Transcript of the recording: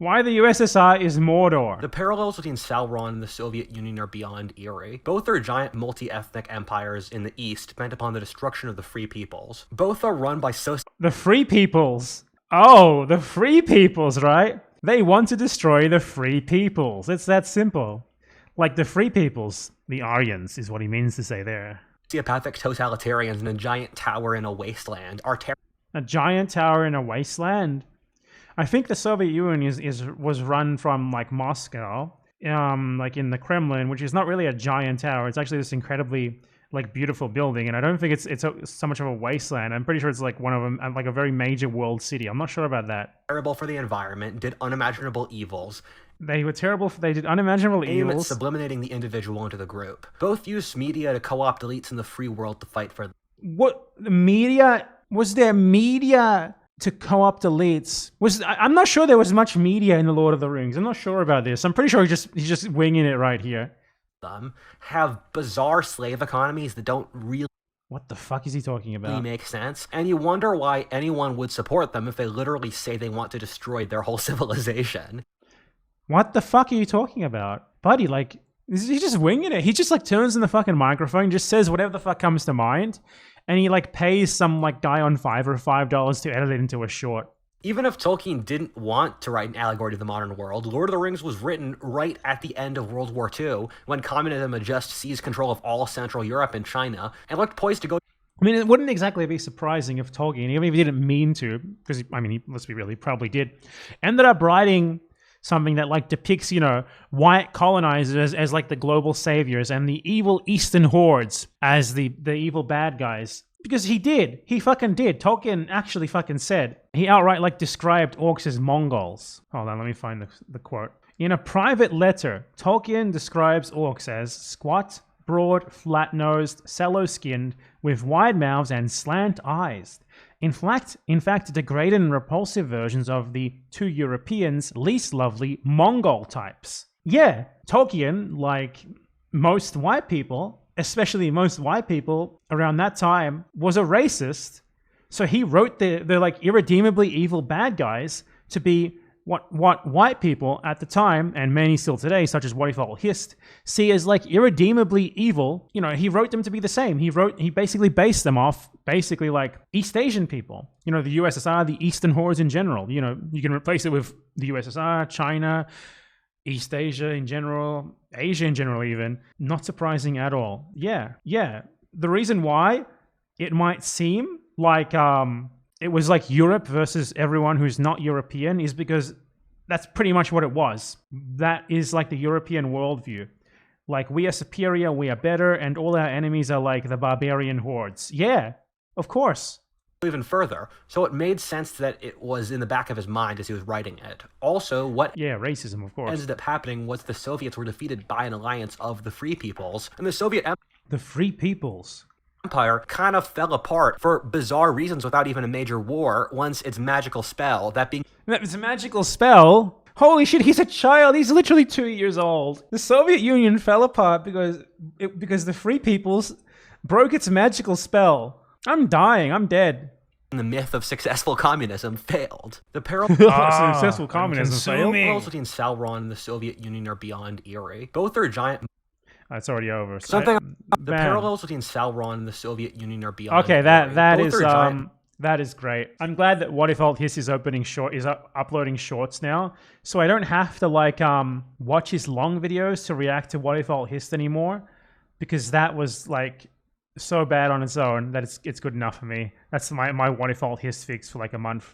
Why the USSR is Mordor. The parallels between Sauron and the Soviet Union are beyond eerie. Both are giant multi-ethnic empires in the East bent upon the destruction of the free peoples. Both are run by The free peoples. Oh, the free peoples, right? They want to destroy the free peoples. It's that simple. Like the free peoples, the Aryans is what he means to say there. sociopathic totalitarians in a giant tower in a wasteland are A giant tower in a wasteland? I think the Soviet Union was run from like Moscow, like in the Kremlin, which is not really a giant tower. It's actually this incredibly like beautiful building, and I don't think it's so much of a wasteland. I'm pretty sure it's like one of them, like a very major world city. I'm not sure about that. terrible for the environment, did unimaginable evils, They were terrible. They did unimaginable aim at evils. subliminating the individual into the group. Both use media to co-opt elites in the free world to fight for What the media was there? Media to co-opt elites I'm not sure there was much media in the Lord of the Rings. I'm not sure about this. I'm pretty sure he's just winging it right here. them, have bizarre slave economies that don't really What the fuck is he talking about? make sense, and you wonder why anyone would support them if they literally say they want to destroy their whole civilization. What the fuck are you talking about, buddy? Like, he's just winging it. He just like turns in the fucking microphone, just says whatever the fuck comes to mind, and he like pays some like guy on Fiverr $5 to edit it into a short. Even if Tolkien didn't want to write an allegory to the modern world, Lord of the Rings was written right at the end of World War II, when communism had just seized control of all Central Europe and China, and looked poised to go. I mean, it wouldn't exactly be surprising if Tolkien, even if he didn't mean to, because I mean, let's be real, he probably did, ended up writing something that like depicts, you know, white colonizers as like the global saviors and the evil Eastern hordes as the evil bad guys. Because he did. He fucking did. Tolkien actually fucking said. He outright like described orcs as Mongols. Hold on, let me find the quote. In a private letter, Tolkien describes orcs as squat, broad, flat-nosed, sallow-skinned, with wide mouths and slant eyes. In fact, degraded and repulsive versions of the, to Europeans, least lovely Mongol types. Yeah, Tolkien, like most white people, especially most white people around that time, was a racist. So he wrote the like irredeemably evil bad guys to be what white people at the time, and many still today, such as WhatIfAltHist, see as like irredeemably evil. You know, he wrote them to be the same. He basically based them off basically like East Asian people. You know, the USSR, the Eastern hordes in general. You know, you can replace it with the USSR, China, East Asia in general, Asia in general even. Not surprising at all. Yeah. The reason why it might seem like it was like Europe versus everyone who's not European is because that's pretty much what it was. That is like the European worldview. Like, we are superior, we are better, and all our enemies are like the barbarian hordes. Yeah, of course. Even further, so it made sense that it was in the back of his mind as he was writing it. Also, what racism, of course, ended up happening was the Soviets were defeated by an alliance of the Free Peoples, and the the Free Peoples Empire kind of fell apart for bizarre reasons without even a major war once its magical spell, that being... It's a magical spell? Holy shit, he's a child. He's literally 2 years old. The Soviet Union fell apart because the Free Peoples broke its magical spell. I'm dying. I'm dead. The myth of successful communism failed. The successful communism failed? parallels between Sauron and the Soviet Union are beyond eerie. Both are giant... It's already over. The parallels between Sauron and the Soviet Union are beyond okay, eerie. That is great. I'm glad that WhatIfAltHist is uploading shorts now, so I don't have to like watch his long videos to react to WhatIfAltHist anymore, because that was like so bad on its own that it's good enough for me. That's my WhatIfAltHist fix for like a month.